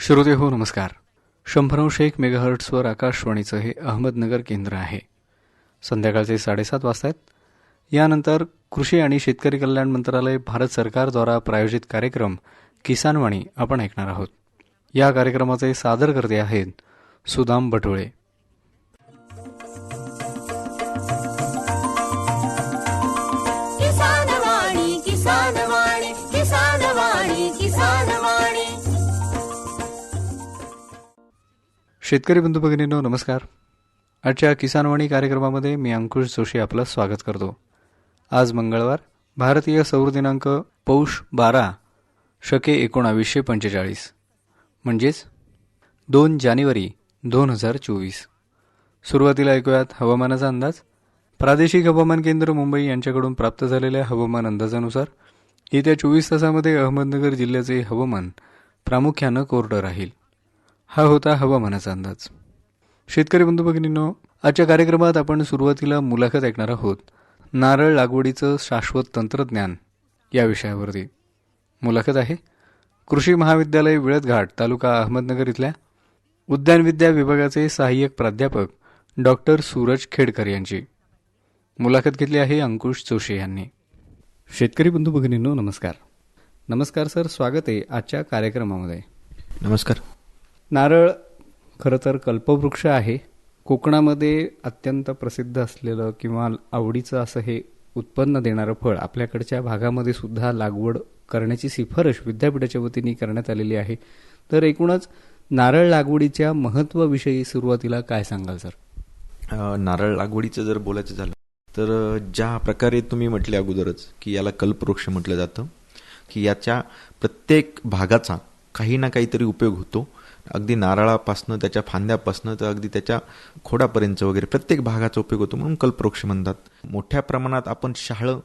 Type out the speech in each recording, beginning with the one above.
श्रोते हो नमस्कार. 100.1 मेगाहर्ट्सवर आकाशवाणीचं हे अहमदनगर केंद्र आहे. संध्याकाळचे 7:30 वाजता आहेत. यानंतर कृषी आणि शेतकरी कल्याण मंत्रालय भारत सरकारद्वारा प्रायोजित कार्यक्रम किसानवाणी आपण ऐकणार आहोत. या कार्यक्रमाचे सादरकर्ते आहेत सुदाम बटोळे. किसानवाणी किसानवाणी किसानवाणी किसानवाणी. शेतकरी बंधू भगिनींनो नमस्कार. आजच्या किसानवाणी कार्यक्रमामध्ये मी अंकुश जोशी आपलं स्वागत करतो. आज मंगळवार, भारतीय सौर दिनांक पौष 12 शके 1945 म्हणजेच 2 जानेवारी 2024. सुरुवातीला ऐकूयात हवामानाचा अंदाज. प्रादेशिक हवामान केंद्र मुंबई यांच्याकडून प्राप्त झालेल्या हवामान अंदाजानुसार येत्या 24 तासामध्ये अहमदनगर जिल्ह्याचे हवामान प्रामुख्यानं कोरडं राहील. हा होता हवामानाचा अंदाज. शेतकरी बंधू भगिनींनो, आजच्या कार्यक्रमात आपण सुरुवातीला मुलाखत ऐकणार आहोत नारळ लागवडीचं शाश्वत तंत्रज्ञान या विषयावरती. मुलाखत आहे कृषी महाविद्यालय विळतघाट तालुका अहमदनगर इथल्या उद्यानविद्या विभागाचे सहाय्यक प्राध्यापक डॉक्टर सूरज खेडकर यांची. मुलाखत घेतली आहे अंकुश जोशी यांनी. शेतकरी बंधू भगिनींनो नमस्कार. नमस्कार सर, स्वागत आहे आजच्या कार्यक्रमामध्ये. नमस्कार. नारळ खरं तर कल्पवृक्ष आहे. कोकणामध्ये अत्यंत प्रसिद्ध असलेलं किंवा आवडीचं असं हे उत्पन्न देणारं फळ आपल्याकडच्या भागामध्ये सुद्धा लागवड करण्याची शिफारस विद्यापीठाच्या वतीने करण्यात आलेली आहे. तर एकूणच नारळ लागवडीच्या महत्त्वाविषयी सुरुवातीला काय सांगाल सर? नारळ लागवडीचं जर बोलायचं झालं तर ज्या प्रकारे तुम्ही म्हटले अगोदरच की याला कल्पवृक्ष म्हटलं जातं, की याच्या प्रत्येक भागाचा काही ना काहीतरी उपयोग होतो. अगदी नारळापासनं, त्याच्या फांद्यापासनं तर अगदी त्याच्या खोडापर्यंत वगैरे प्रत्येक भागाचा उपयोग होतो, म्हणून कल्पवृक्ष म्हणतात. मोठ्या प्रमाणात आपण शहाळं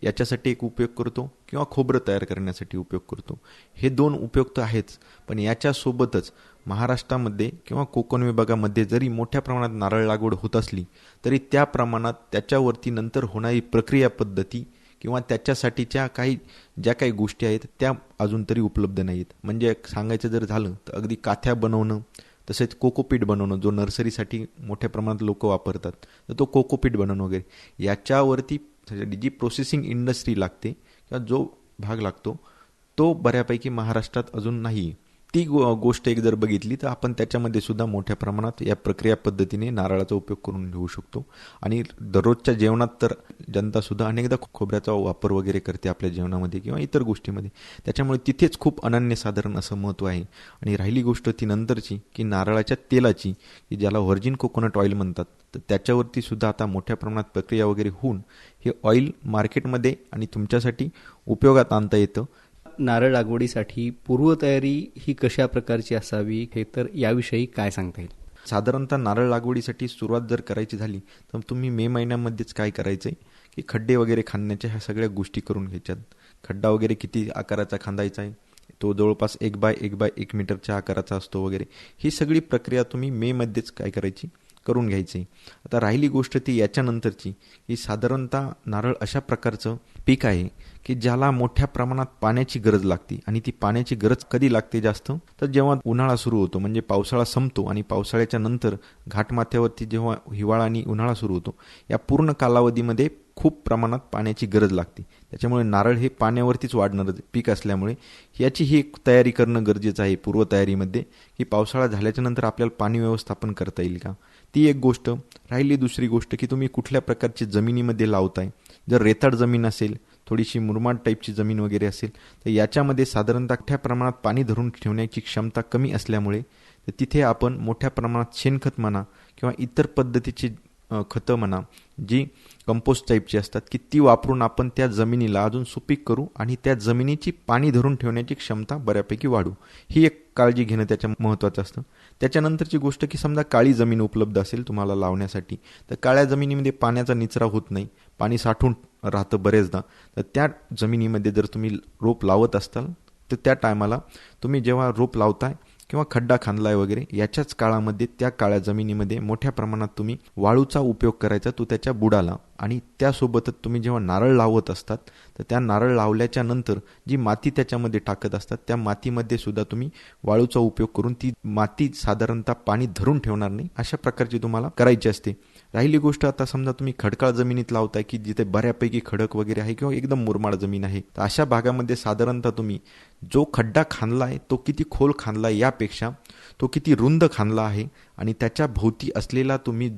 याच्यासाठी एक उपयोग करतो किंवा खोबरं तयार करण्यासाठी उपयोग करतो. हे दोन उपयोग तर आहेच, पण याच्यासोबतच महाराष्ट्रामध्ये किंवा कोकण विभागामध्ये जरी मोठ्या प्रमाणात नारळ लागवड होत असली तरी त्या प्रमाणात त्याच्यावरती नंतर होणारी प्रक्रिया पद्धती किंवा त्याच्यासाठीच्या ज्या काही गोष्टी आहेत त्या अजून तरी उपलब्ध नाहीत. म्हणजे सांगायचं जर झालं तर अगदी काथ्या बनवणं, तसेच कोकोपीट बनवणं, जो नर्सरीसाठी मोठ्या प्रमाणात लोक वापरतात, तर तो कोकोपीट बनवणं वगैरे याच्यावरती जी प्रोसेसिंग इंडस्ट्री लागते किंवा जो भाग लागतो तो बऱ्यापैकी महाराष्ट्रात अजून नाही. ती गोष्ट एक जर बघितली तर आपण त्याच्यामध्ये सुद्धा मोठ्या प्रमाणात या प्रक्रिया पद्धतीने नारळाचा उपयोग करून घेऊ शकतो. आणि दररोजच्या जेवणात तर जनता सुद्धा अनेकदा खोबऱ्याचा वापर वगैरे करते आपल्या जेवणामध्ये किंवा इतर गोष्टीमध्ये. त्याच्यामुळे तिथेच खूप अनन्यसाधारण असं महत्त्व आहे. आणि राहिली गोष्ट ती नंतरची की नारळाच्या तेलाची, की ज्याला व्हर्जिन कोकोनट ऑइल म्हणतात, तर त्याच्यावरती सुद्धा आता मोठ्या प्रमाणात प्रक्रिया वगैरे होऊन हे ऑइल मार्केटमध्ये आणि तुमच्यासाठी उपयोगात आणता येतं. नारळ लागवडीसाठी पूर्वतयारी ही कशा प्रकारची असावी, हे तर याविषयी काय सांगता येईल? साधारणतः नारळ लागवडीसाठी सुरुवात जर करायची झाली तर तुम्ही मे महिन्यामध्येच काय करायचं आहे की खड्डे वगैरे खांदण्याच्या ह्या सगळ्या गोष्टी करून घ्यायच्यात. खड्डा वगैरे किती आकाराचा खांदायचा आहे, तो जवळपास 1 मीटरच्या आकाराचा असतो वगैरे. ही सगळी प्रक्रिया तुम्ही मे मध्येच काय करायची, करून घ्यायची. आता राहिली गोष्ट ती याच्यानंतरची, की साधारणतः नारळ अशा प्रकारचं पीक आहे की ज्याला मोठ्या प्रमाणात पाण्याची गरज लागते. आणि ती पाण्याची गरज कधी लागते जास्त, तर जेव्हा उन्हाळा सुरू होतो, म्हणजे पावसाळा संपतो आणि पावसाळ्याच्या नंतर घाटमाथ्यावरती जेव्हा हिवाळा आणि उन्हाळा सुरू होतो, या पूर्ण कालावधीमध्ये खूप प्रमाणात पाण्याची गरज लागते. त्याच्यामुळे नारळ हे पाण्यावरतीच वाढणारं पीक असल्यामुळे याची ही एक तयारी करणं गरजेचं आहे पूर्वतयारीमध्ये, की पावसाळा झाल्याच्या नंतर आपल्याला पाणी व्यवस्थापन करता येईल का, ती एक गोष्ट. राहिली दुसरी गोष्ट की तुम्ही कुठल्या प्रकारची जमिनीमध्ये लावताय. जर रेताड जमीन असेल, थोडीशी मुरमाड टाईपची जमीन वगैरे असेल, तर याच्यामध्ये साधारणतः मोठ्या प्रमाणात पाणी धरून ठेवण्याची क्षमता कमी असल्यामुळे तर तिथे आपण मोठ्या प्रमाणात शेणखत म्हणा किंवा इतर पद्धतीची खतं म्हणा, जी कंपोस्ट टाईपची असतात, की ती वापरून आपण त्या जमिनीला अजून सुपीक करू आणि त्या जमिनीची पाणी धरून ठेवण्याची क्षमता बऱ्यापैकी वाढू. ही एक काळजी घेणं त्याच्या महत्त्वाचं असतं. त्याच्यानंतरची गोष्ट की समजा काळी जमीन उपलब्ध असेल तुम्हाला लावण्यासाठी, तर काळ्या जमिनीमध्ये पाण्याचा निचरा होत नाही, पाणी साठून राहतं बरेचदा. तर त्या जमिनीमध्ये जर तुम्ही रोप लावत असाल तर त्या टायमाला तुम्ही जेव्हा रोप लावताय किंवा खड्डा खांदलाय वगैरे, याच्याच काळामध्ये त्या काळ्या जमिनीमध्ये मोठ्या प्रमाणात तुम्ही वाळूचा उपयोग करायचा, तो त्याच्या बुडाला. आणि त्यासोबतच तुम्ही जेव्हा नारळ लावत असतात तर त्या नारळ लावल्याच्या नंतर जी माती त्याच्यामध्ये टाकत असतात त्या मातीमध्ये सुद्धा तुम्ही वाळूचा उपयोग करून ती माती साधारणतः पाणी धरून ठेवणार नाही अशा प्रकारची तुम्हाला करायची असते. राहिली गोष्ट, आता समजा तुम्ही खडकाळ जमिनीत लावताय की जिथे बऱ्यापैकी खडक वगैरे आहे किंवा एकदम मुरमाड जमीन आहे, तर अशा भागामध्ये साधारणतः तुम्ही जो खड्डा खांदला आहे तो किती खोल खांदला आहे यापेक्षा तो किती रुंद खांदला आहे आणि त्याच्या भोवती असलेला तुम्ही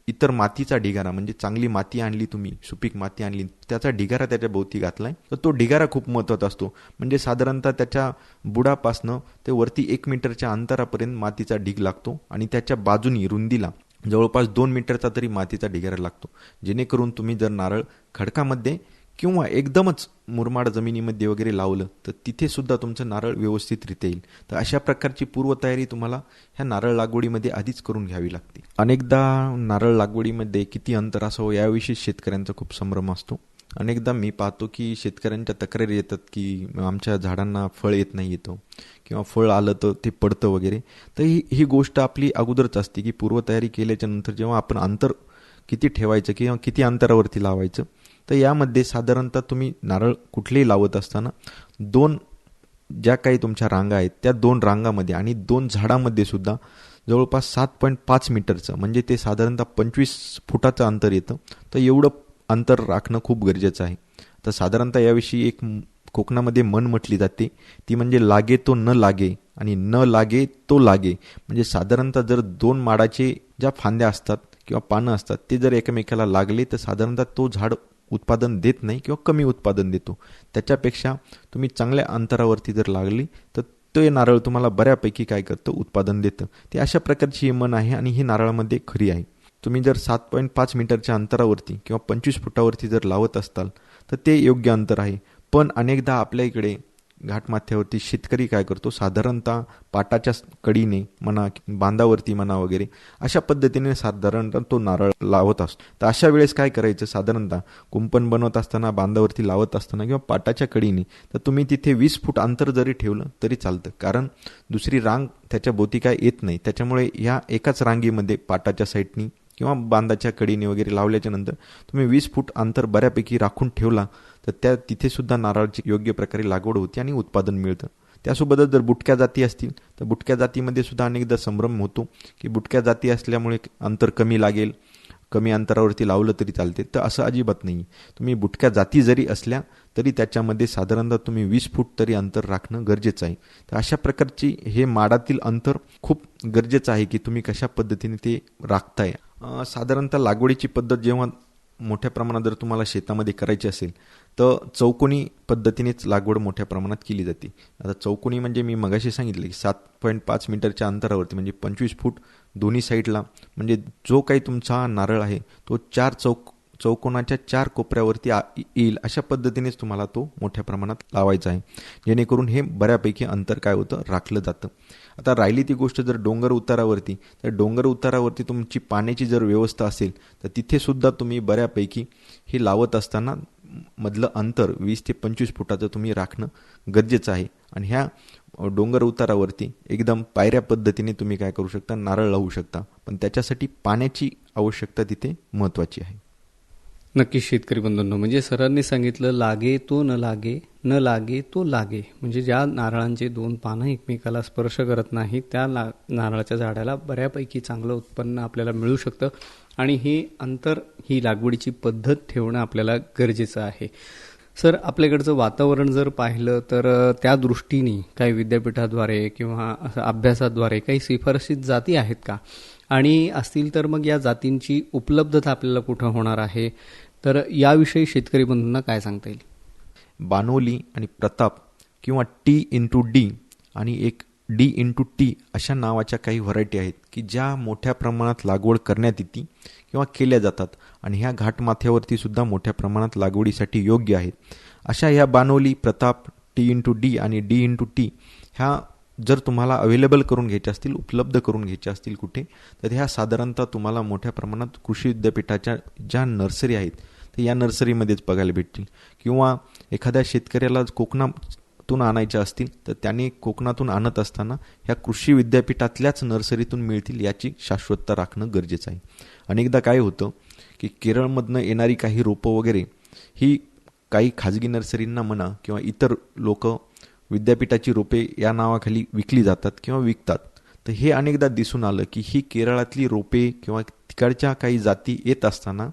इतर मातीचा ढिगारा म्हणजे चांगली माती आणली, तुम्ही सुपीक माती आणली, त्याचा ढिगारा त्याच्या भोवती घातलाय तर तो ढिगारा खूप महत्त्वाचा असतो. म्हणजे साधारणतः त्याच्या बुडापासनं ते वरती 1 मीटरच्या अंतरापर्यंत मातीचा ढीग लागतो आणि त्याच्या बाजूनी रुंदीला जवळपास 2 मीटरचा तरी मातीचा ढिगारा लागतो. जेणेकरून तुम्ही जर नारळ खडकामध्ये किंवा एकदमच मुरमाड जमिनीमध्ये वगैरे लावलं तर तिथे सुद्धा तुमचं नारळ व्यवस्थितरित्या येईल. तर अशा प्रकारची पूर्वतयारी तुम्हाला ह्या नारळ लागवडीमध्ये आधीच करून घ्यावी लागते. अनेकदा नारळ लागवडीमध्ये किती अंतर असावं याविषयी शेतकऱ्यांचा खूप संभ्रम असतो. अनेकदा मी पाहतो की शेतकऱ्यांच्या तक्रारी येतात की आमच्या झाडांना फळ येत नाही येतं किंवा फळ आलं तर ते पडतं वगैरे. तर ही गोष्ट आपली अगोदरच असते की पूर्वतयारी केल्याच्या नंतर जेव्हा आपण अंतर किती ठेवायचं किंवा किती अंतरावरती लावायचं, तर यामध्ये साधारणतः तुम्ही नारळ कुठलेही लावत असताना 2 ज्या काही तुमच्या रांगा आहेत त्या 2 रांगामध्ये आणि 2 झाडामध्ये सुद्धा जवळपास 7.5 मीटरचं म्हणजे ते साधारणतः 25 फुटाचं अंतर येतं. तर एवढं अंतर राखणं खूप गरजेचं आहे. तर साधारणतः याविषयी एक कोकणामध्ये म्हण म्हटली जाते, ती म्हणजे लागे तो न लागे आणि न लागे तो लागे. म्हणजे साधारणतः जर 2 माडाचे ज्या फांद्या असतात किंवा पानं असतात ते जर एकमेकाला लागले तर साधारणतः तो झाड उत्पादन देत नाही किंवा कमी उत्पादन देतो. त्याच्यापेक्षा तुम्ही चांगल्या अंतरावरती जर लागली तर ते नारळ तुम्हाला बऱ्यापैकी काय करतं, उत्पादन देतं. ते अशा प्रकारची ही म्हण आहे आणि ही नारळामध्ये खरी आहे. तुम्ही जर 7.5 मीटरच्या अंतरावरती किंवा 25 फुटावरती जर लावत असाल तर ते योग्य अंतर आहे. पण अनेकदा आपल्या इकडे घाटमाथ्यावरती शेतकरी काय करतो, साधारणतः पाटाच्या कडीने म्हणा, बांधावरती म्हणा वगैरे अशा पद्धतीने साधारणतः तो नारळ लावत असतो. तर अशा वेळेस काय करायचं, साधारणतः कुंपण बनवत असताना, बांधावरती लावत असताना किंवा पाटाच्या कडीने तर तुम्ही तिथे 20 फूट अंतर जरी ठेवलं तरी चालतं. कारण दुसरी रांग त्याच्या भोवती काय येत नाही. त्याच्यामुळे ह्या एकाच रांगेमध्ये पाटाच्या साईडनी किंवा बांधाच्या कडीने वगैरे लावल्याच्या नंतर तुम्ही 20 फूट अंतर बऱ्यापैकी राखून ठेवला तर तिथे सुद्धा नारळाची योग्य प्रकारे लागवड होते आणि उत्पादन मिळतं. त्यासोबतच जर बुटक्या जाती असतील तर बुटक्या जातीमध्ये सुद्धा अनेकदा संभ्रम होतो की बुटक्या जाती असल्यामुळे अंतर कमी लागेल, कमी अंतरावरती लावलं तरी चालते. तर असं अजिबात नाही. तुम्ही बुटक्या जाती जरी असल्या तरी त्याच्यामध्ये साधारणतः तुम्ही 20 फूट तरी अंतर राखणं गरजेचं आहे. तर अशा प्रकारची हे माडातील अंतर खूप गरजेचं आहे की तुम्ही कशा पद्धतीने ते राखताय. साधारणतः लागवडीची पद्धत जेव्हा मोठ्या प्रमाणात जर तुम्हाला शेतामध्ये करायची असेल तर चौकोनी पद्धतीनेच लागवड मोठ्या प्रमाणात केली जाते. आता चौकोनी म्हणजे मी मगाशी सांगितले की 7.5 मीटरच्या अंतरावरती म्हणजे 25 फूट दोन्ही साईडला, म्हणजे जो काही तुमचा नारळ आहे तो 4 चौकोनाच्या 4 कोपऱ्यावरती येईल अशा पद्धतीनेच तुम्हाला तो मोठ्या प्रमाणात लावायचा आहे, जेणेकरून हे बऱ्यापैकी अंतर काय होतं, राखलं जातं. आता राहिली ती गोष्ट जर डोंगर उतारावरती, तर डोंगर उतारावरती तुमची पाण्याची जर व्यवस्था असेल तर तिथे सुद्धा तुम्ही बऱ्यापैकी हे लावत असताना मधलं अंतर 20 ते 25 फुटाचं तुम्ही राखणं गरजेचं आहे. आणि ह्या डोंगर उतारावरती एकदम पायऱ्या पद्धतीने तुम्ही काय करू शकता, नारळ लावू शकता. पण त्याच्यासाठी पाण्याची आवश्यकता तिथे महत्त्वाची आहे. नक्कीच शेतकरी बंधूंनो, म्हणजे सरांनी सांगितलं लागे तो न लागे, न लागे तो लागे. म्हणजे ज्या नारळांचे 2 पानं एकमेकाला स्पर्श करत नाही त्या नारळाच्या झाडाला बऱ्यापैकी चांगलं उत्पन्न आपल्याला मिळू शकतं. आणि हे अंतर, ही लागवडीची पद्धत ठेवणं आपल्याला गरजेचं आहे. सर, आपल्याकडचं वातावरण जर पाहिलं तर त्या दृष्टीने काही विद्यापीठाद्वारे किंवा असं अभ्यासाद्वारे काही शिफारशीत जाती आहेत का? आणि असतील तर मग या जातींची उपलब्धता आपल्याला कुठं होणार आहे? तर याविषयी शेतकरी बंधूंना काय सांगता येईल? बानोली आणि प्रताप किंवा T/D आणि एक D/T अशा नावाच्या काही व्हरायटी आहेत की ज्या मोठ्या प्रमाणात लागवड करण्यात येते किंवा केल्या जातात आणि ह्या घाटमाथ्यावरती सुद्धा मोठ्या प्रमाणात लागवडीसाठी योग्य आहेत. अशा ह्या बानोली, प्रताप, T/D आणि D/T ह्या जर तुम्हाला अवेलेबल करून घ्यायच्या असतील, उपलब्ध करून घ्यायच्या असतील कुठे, तर ह्या साधारणतः तुम्हाला मोठ्या प्रमाणात कृषी विद्यापीठाच्या ज्या नर्सरी आहेत तर या नर्सरीमध्येच बघायला भेटतील. किंवा एखाद्या शेतकऱ्याला कोकणातून आणायच्या असतील तर त्याने कोकणातून आणत असताना ह्या कृषी विद्यापीठातल्याच नर्सरीतून मिळतील याची शाश्वतता राखणं गरजेचं आहे. अनेकदा काय होतं की केरळमधनं येणारी काही रोपं वगैरे ही काही खाजगी नर्सरींना म्हणा किंवा इतर लोक विद्यापीठाची रोपे या नावाखाली विकली जातात किंवा विकतात. तर हे अनेकदा दिसून आलं की ही केरळातली रोपे किंवा तिकडच्या काही जाती येत असताना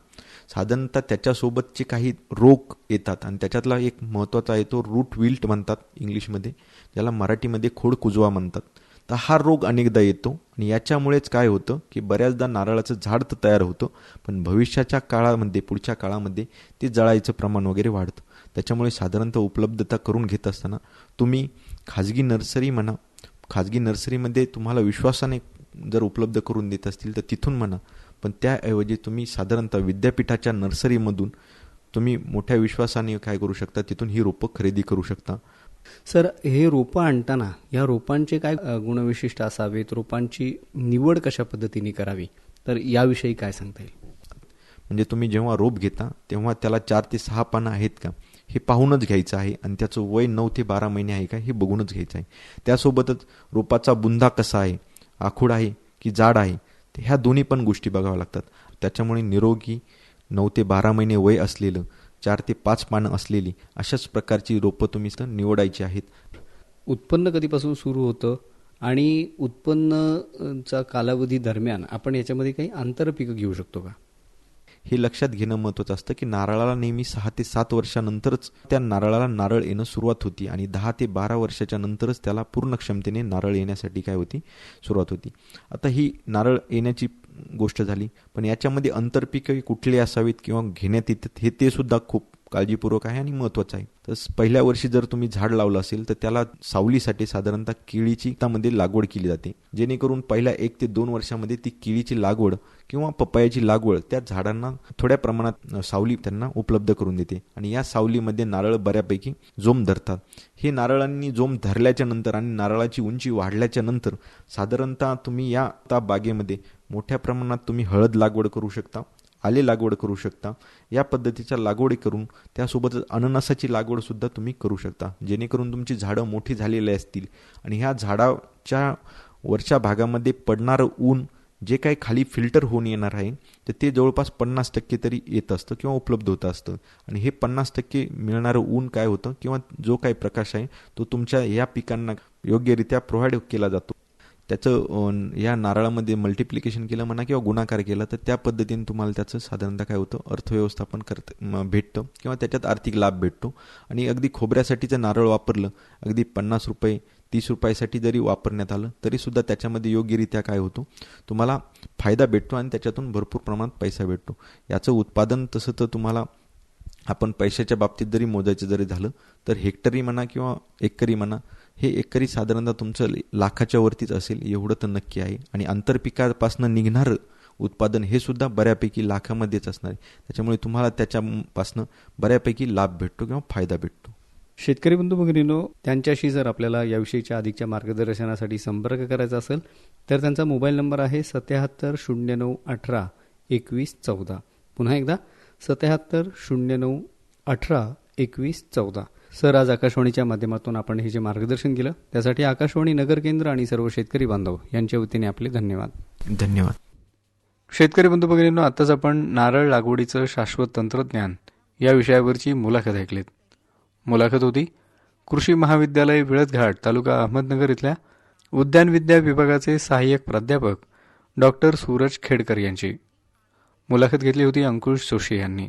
साधारणतः त्याच्यासोबतचे काही रोग येतात आणि त्याच्यातला एक महत्त्वाचा आहे तो रूट विल्ट म्हणतात इंग्लिशमध्ये, ज्याला मराठीमध्ये खोड कुजवा म्हणतात. तर हा रोग अनेकदा येतो आणि याच्यामुळेच काय होतं की बऱ्याचदा नारळाचं झाड तर तयार होतं, पण भविष्याच्या काळामध्ये पुढच्या काळामध्ये ते जळायचं प्रमाण वगैरे वाढतं. त्याच्यामुळे साधारणतः उपलब्धता करून घेत असताना तुम्ही खाजगी नर्सरी म्हणा, खाजगी नर्सरीमध्ये तुम्हाला विश्वासाने जर उपलब्ध करून देत असतील तर तिथून म्हणा, पण त्याऐवजी तुम्ही साधारणतः विद्यापीठाच्या नर्सरीमधून तुम्ही मोठ्या विश्वासाने काय करू शकता, तिथून ही रोपं खरेदी करू शकता. सर, हे रोपं आणताना या रोपांचे काय गुणविशिष्ट असावेत, रोपांची निवड कशा पद्धतीने करावी, तर याविषयी काय सांगता येईल? म्हणजे तुम्ही जेव्हा रोप घेता तेव्हा त्याला 4 ते 6 पानं आहेत का हे पाहूनच घ्यायचं आहे आणि त्याचं वय 9 ते 12 महिने आहे का हे बघूनच घ्यायचं आहे. त्यासोबतच रोपाचा बुंदा कसा आहे, आखूड आहे की जाड आहे, ह्या दोन्ही पण गोष्टी बघाव्या लागतात. त्याच्यामुळे निरोगी 9 ते 12 महिने वय असलेलं 4 ते 5 पानं असलेली अशाच प्रकारची रोपं तुम्ही निवडायची आहेत. उत्पन्न कधीपासून सुरू होतं आणि उत्पन्नचा कालावधी दरम्यान आपण याच्यामध्ये काही आंतरपिकं घेऊ शकतो का? हे लक्षात घेणं महत्त्वाचं असतं की नारळाला नेहमी 6 ते 7 वर्षानंतरच त्या नारळाला नारळ येणं सुरुवात होती आणि 10 ते 12 वर्षाच्या नंतरच त्याला पूर्ण क्षमतेने नारळ येण्यासाठी काय होती, सुरुवात होती. आता ही नारळ येण्याची गोष्ट झाली, पण याच्यामध्ये आंतरपिके कुठली असावीत किंवा घेण्यात येतात हे ते सुद्धा खूप काळजीपूर्वक आहे आणि महत्त्वाचं आहे. तर पहिल्या वर्षी जर तुम्ही झाड लावलं असेल तर त्याला सावलीसाठी साधारणतः केळीची शेतामध्ये लागवड केली जाते, जेणेकरून पहिल्या 1 ते 2 वर्षामध्ये ती केळीची लागवड किंवा पपयाची लागवड त्या झाडांना थोड्या प्रमाणात सावली त्यांना उपलब्ध करून देते आणि या सावलीमध्ये नारळ बऱ्यापैकी जोम धरतात. हे नारळांनी जोम धरल्याच्या नंतर आणि नारळाची उंची वाढल्याच्या नंतर साधारणतः तुम्ही या बागेमध्ये मोठ्या प्रमाणात तुम्ही हळद लागवड करू शकता, आले लागवड करू शकता. या पद्धतीच्या लागवडी करून त्यासोबतच अननसाची लागवड सुद्धा तुम्ही करू शकता, जेणेकरून तुमची झाडं मोठी झालेली असतील आणि ह्या झाडाच्या वरच्या भागामध्ये पडणारं ऊन जे काही खाली फिल्टर होऊन येणार आहे तर ते जवळपास 50% तरी येत असतं किंवा उपलब्ध होतं असतं. आणि हे 50% मिळणारं ऊन काय होतं किंवा जो काही प्रकाश आहे तो तुमच्या या पिकांना योग्यरित्या प्रोव्हाइड केला जातो. त्याचं या नारळामध्ये मल्टिप्लिकेशन केलं म्हणा किंवा गुणाकार केला तर त्या पद्धतीने तुम्हाला त्याचं साधारणतः काय होतं, अर्थव्यवस्थापन भेटतं किंवा त्याच्यात आर्थिक लाभ भेटतो. आणि अगदी खोबऱ्यासाठीचं नारळ वापरलं, अगदी 50 रुपये 30 रुपयासाठी जरी वापरण्यात आलं तरीसुद्धा त्याच्यामध्ये योग्यरित्या काय होतो, तुम्हाला फायदा भेटतो आणि त्याच्यातून भरपूर प्रमाणात पैसा भेटतो. याचं उत्पादन तसं तर तुम्हाला आपण पैशाच्या बाबतीत जरी मोजायचं जरी झालं तर हेक्टरी म्हणा किंवा एकरी म्हणा, हे एकरी साधारणतः तुमचं लाखाच्या वरतीच असेल एवढं तर नक्की आहे. आणि आंतरपिकापासून निघणारं उत्पादन हे सुद्धा बऱ्यापैकी लाखामध्येच असणार आहे. त्याच्यामुळे तुम्हाला त्याच्यापासून बऱ्यापैकी लाभ भेटतो किंवा फायदा भेटतो. शेतकरी बंधू भगिनींनो, त्यांच्याशी जर आपल्याला याविषयीच्या अधिकच्या मार्गदर्शनासाठी संपर्क करायचा असेल तर त्यांचा मोबाईल नंबर आहे 77 09 18 21 14. पुन्हा एकदा 77 09 18 21 14. सर, आज आकाशवाणीच्या माध्यमातून आपण हे जे मार्गदर्शन केलं त्यासाठी आकाशवाणी नगर केंद्र आणि सर्व शेतकरी बांधव यांच्या वतीने आपले धन्यवाद. धन्यवाद. शेतकरी बंधू भगिनींनो, आत्ताच आपण नारळ लागवडीचं शाश्वत तंत्रज्ञान या विषयावरची मुलाखत ऐकलीत. मुलाखत होती कृषी महाविद्यालय विळतघाट, तालुका अहमदनगर इथल्या उद्यानविद्या विभागाचे सहाय्यक प्राध्यापक डॉक्टर सूरज खेडकर यांची. मुलाखत घेतली होती अंकुश जोशी यांनी.